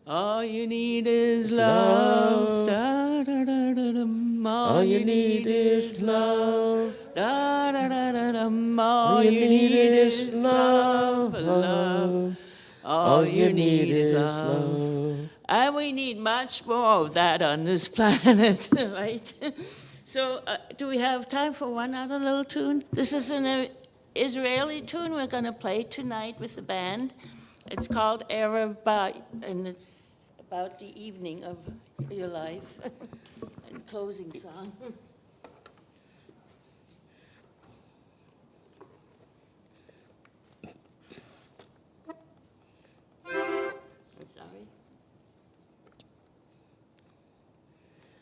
All you need is love, da da da da dum. All you need is love, da da da da dum. All you need is love, love. All you need is love. And we need much more of that on this planet, right? So, do we have time for one other little tune? This is an Israeli tune we're going to play tonight with the band. It's called Erev Ba, and it's about the evening of your life. And closing song. I'm sorry.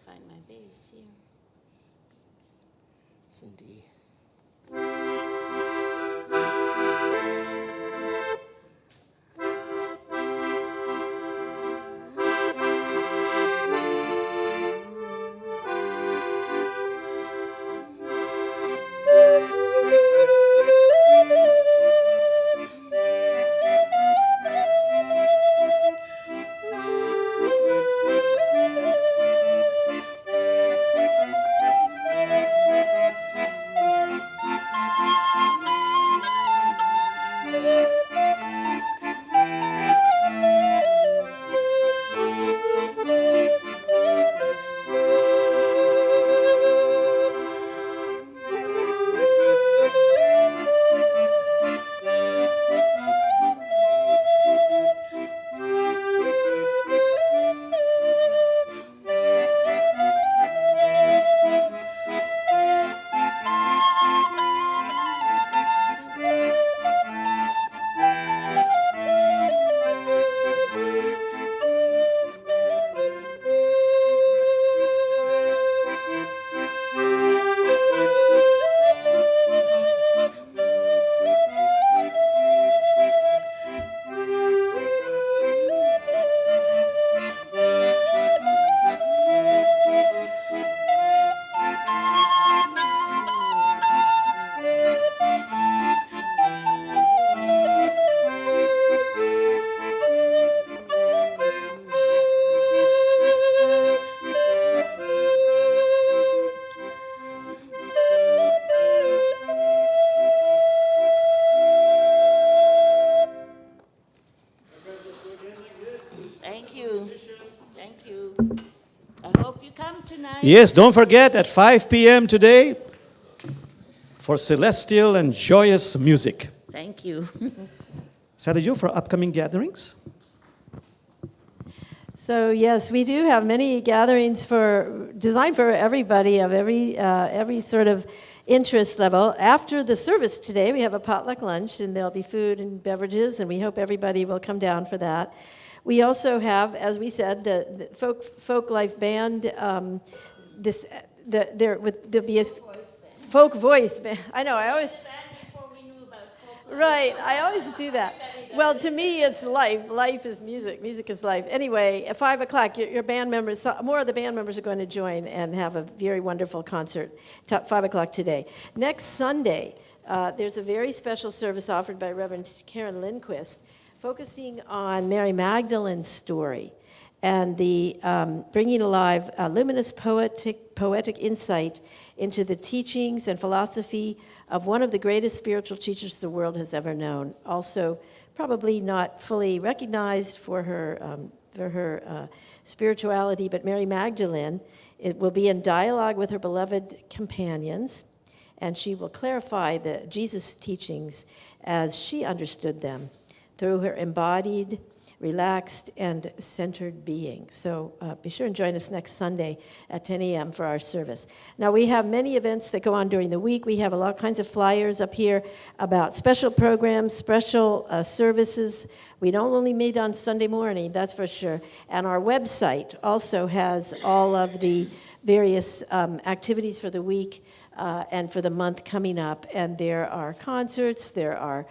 Find my bass here. Cindy. Thank you. Thank you. I hope you come tonight. Yes, don't forget at 5 p.m. today for celestial and joyous music. Thank you. Sarajo, for upcoming gatherings? So yes, we do have many gatherings designed for everybody of every sort of interest level. After the service today, we have a potluck lunch, and there'll be food and beverages, and we hope everybody will come down for that. We also have, as we said, the folk life band. There'll be a folk voice band. I know. I always. Right, I always do that. Well, to me, it's life. Life is music. Music is life. Anyway, at 5 o'clock, your band members, more of the band members are going to join and have a very wonderful concert, 5 o'clock today. Next Sunday, there's a very special service offered by Reverend Karen Lindquist focusing on Mary Magdalene's story and the bringing alive a luminous poetic insight into the teachings and philosophy of one of the greatest spiritual teachers the world has ever known. Also, probably not fully recognized for her spirituality, but Mary Magdalene, it will be in dialogue with her beloved companions, and she will clarify the Jesus teachings as she understood them through her embodied, relaxed, and centered being. So be sure and join us next Sunday at 10 a.m. for our service. Now, we have many events that go on during the week. We have a lot of kinds of flyers up here about special programs, special services. We don't only meet on Sunday morning, that's for sure. And our website also has all of the various activities for the week and for the month coming up. And there are concerts, there are...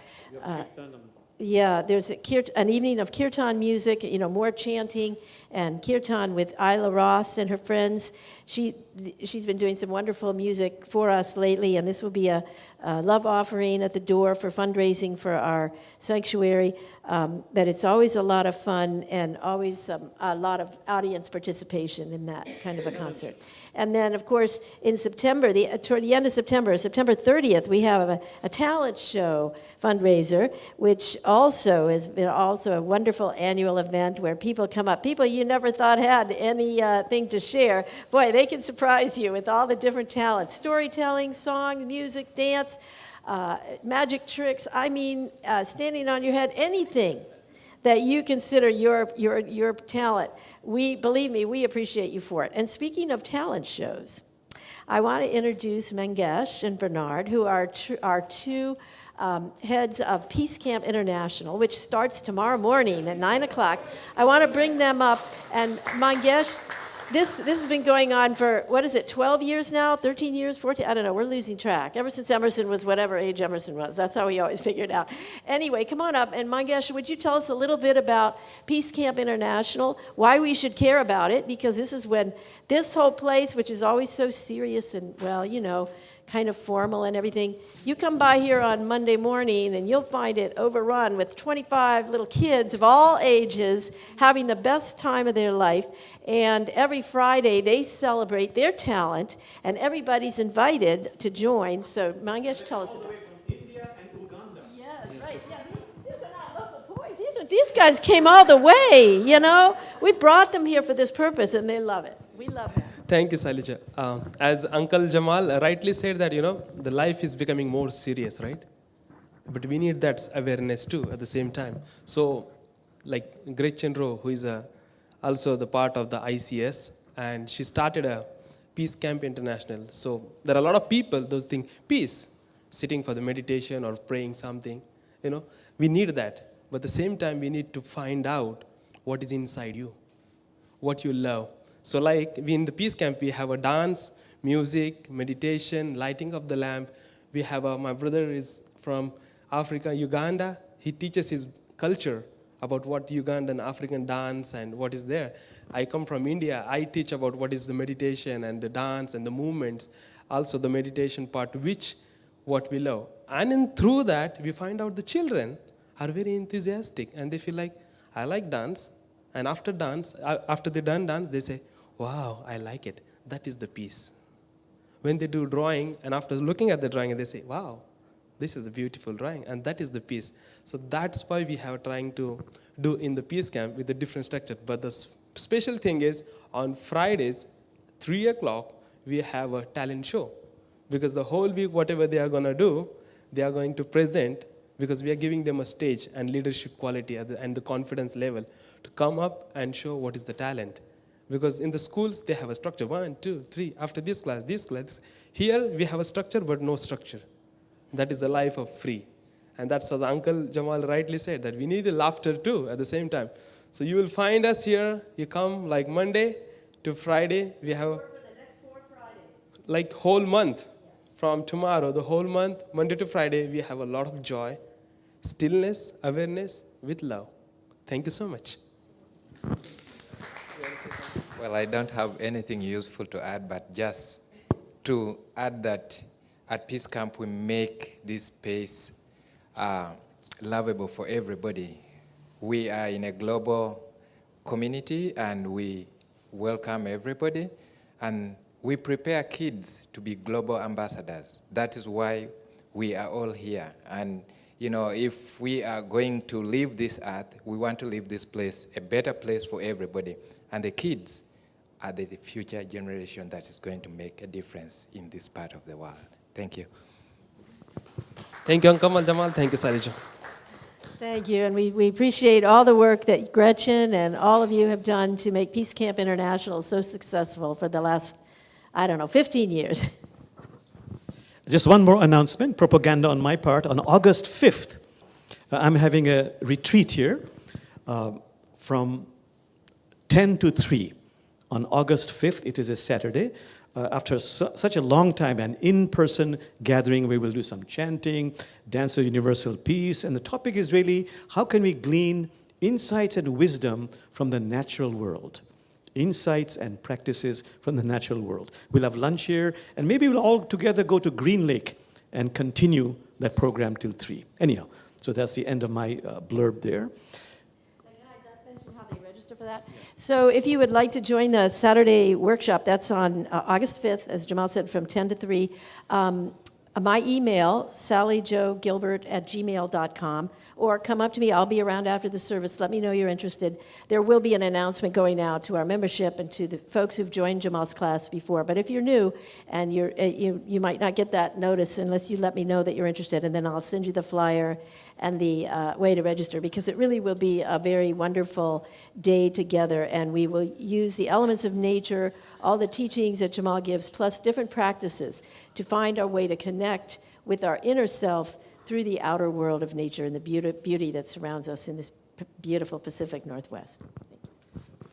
yeah, there's an evening of kirtan music, more chanting, and kirtan with Isla Ross and her friends. She's been doing some wonderful music for us lately, and this will be a love offering at the door for fundraising for our sanctuary. But it's always a lot of fun and always a lot of audience participation in that kind of a concert. And then, of course, in September, toward the end of September, September 30th, we have a talent show fundraiser, which also has been also a wonderful annual event where people come up, people you never thought had anything to share. Boy, they can surprise you with all the different talents: storytelling, song, music, dance, magic tricks. I mean, standing on your head, anything that you consider your talent. Believe me, we appreciate you for it. And speaking of talent shows, I want to introduce Mangesh and Bernard, who are two heads of Peace Camp International, which starts tomorrow morning at 9 o'clock. I want to bring them up. And Mangesh, this has been going on for, 12 years now? 13 years? 14? I don't know. We're losing track. Ever since Emerson was whatever age Emerson was. That's how we always figured it out. Anyway, come on up. And Mangesh, would you tell us a little bit about Peace Camp International, why we should care about it? Because this is when this whole place, which is always so serious and, kind of formal and everything, you come by here on Monday morning and you'll find it overrun with 25 little kids of all ages having the best time of their life. And every Friday they celebrate their talent and everybody's invited to join. So Mangesh, tell us about it. From India and Uganda. Yes, right. Yeah, these are not local boys. These guys came all the way, We brought them here for this purpose and they love it. We love them. Thank you, Salija. As Uncle Jamal rightly said that, the life is becoming more serious, right? But we need that awareness too at the same time. So, like Gretchen Rowe, who is also the part of the ICS, and she started a Peace Camp International. So there are a lot of people, those think, peace, sitting for the meditation or praying something, we need that. But at the same time, we need to find out what is inside you, what you love. So like we in the Peace Camp, we have a dance, music, meditation, lighting of the lamp. We have my brother is from Africa, Uganda. He teaches his culture about what Ugandan African dance and what is there. I come from India. I teach about what is the meditation and the dance and the movements. Also the meditation part, what we love. And through that, we find out the children are very enthusiastic and they feel like, I like dance. And after they done dance, they say, wow, I like it. That is the peace. When they do drawing, and after looking at the drawing, they say, wow, this is a beautiful drawing, and that is the peace. So that's why we have trying to do in the Peace Camp with a different structure. But the special thing is, on Fridays, 3 o'clock, we have a talent show. Because the whole week, whatever they are going to do, they are going to present, because we are giving them a stage and leadership quality and the confidence level to come up and show what is the talent. Because in the schools, they have a structure, 1, 2, 3, after this class, this class. Here, we have a structure, but no structure. That is the life of free. And that's what Uncle Jamal rightly said, that we need a laughter too at the same time. So you will find us here, you come like Monday to Friday, we have For the next 4 Fridays. like whole month. From tomorrow, the whole month, Monday to Friday, we have a lot of joy, stillness, awareness with love. Thank you so much. Well, I don't have anything useful to add, but just to add that at Peace Camp, we make this space lovable for everybody. We are in a global community and we welcome everybody, and we prepare kids to be global ambassadors. That is why we are all here. And you know, if we are going to leave this earth, we want to leave this place a better place for everybody. And the kids are the future generation that is going to make a difference in this part of the world. Thank you. Thank you, Uncle Jamal. Thank you, Salijo. Thank you, and we appreciate all the work that Gretchen and all of you have done to make Peace Camp International so successful for the last, 15 years. Just one more announcement, propaganda on my part. On August 5th, I'm having a retreat here from 10 to 3. On August 5th, it is a Saturday. After such a long time, an in-person gathering, we will do some chanting, dance of universal peace, and the topic is really, how can we glean insights and wisdom from the natural world? Insights and practices from the natural world. We'll have lunch here, and maybe we'll all together go to Green Lake and continue that program till 3. Anyhow, so that's the end of my blurb there. For that. So if you would like to join the Saturday workshop, that's on August 5th, as Jamal said, from 10 to 3. My email, sallyjoegilbert@gmail.com, or come up to me. I'll be around after the service. Let me know you're interested. There will be an announcement going out to our membership and to the folks who've joined Jamal's class before. But if you're new, and you might not get that notice unless you let me know that you're interested, and then I'll send you the flyer and the way to register, because it really will be a very wonderful day together, and we will use the elements of nature, all the teachings that Jamal gives, plus different practices to find our way to connect with our inner self through the outer world of nature and the beauty that surrounds us in this beautiful Pacific Northwest.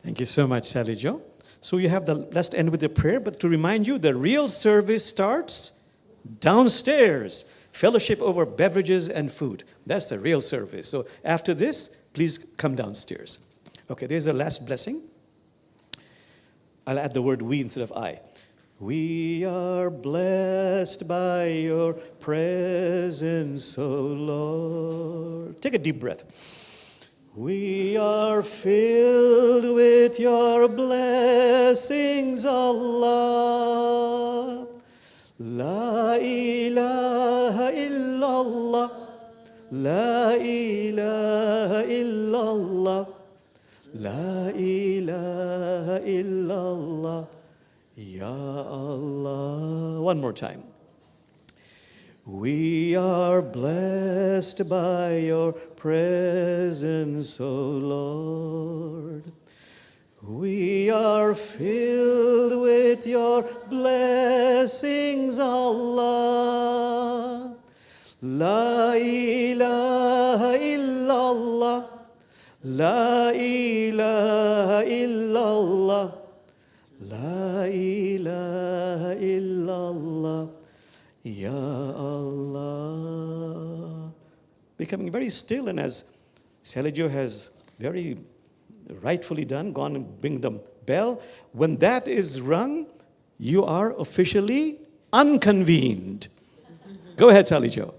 Thank you so much, Sally Jo. So let's end with a prayer, but to remind you, the real service starts downstairs. Fellowship over beverages and food. That's the real service. So after this, please come downstairs. Okay, there's a last blessing. I'll add the word we instead of I. We are blessed by your presence, O Lord. Take a deep breath. We are filled with your blessings, Allah. La ilaha illallah, la ilaha illallah, la ilaha illallah, ya Allah. One more time. We are blessed by your presence, O Lord. We are filled with your blessings, Allah. La ilaha illallah, la ilaha illallah, la ilaha illallah, ya Allah. Becoming very still, and as Salijo has very rightfully done, gone and bring the bell. When that is rung, you are officially unconvened. Go ahead, Sally Jo.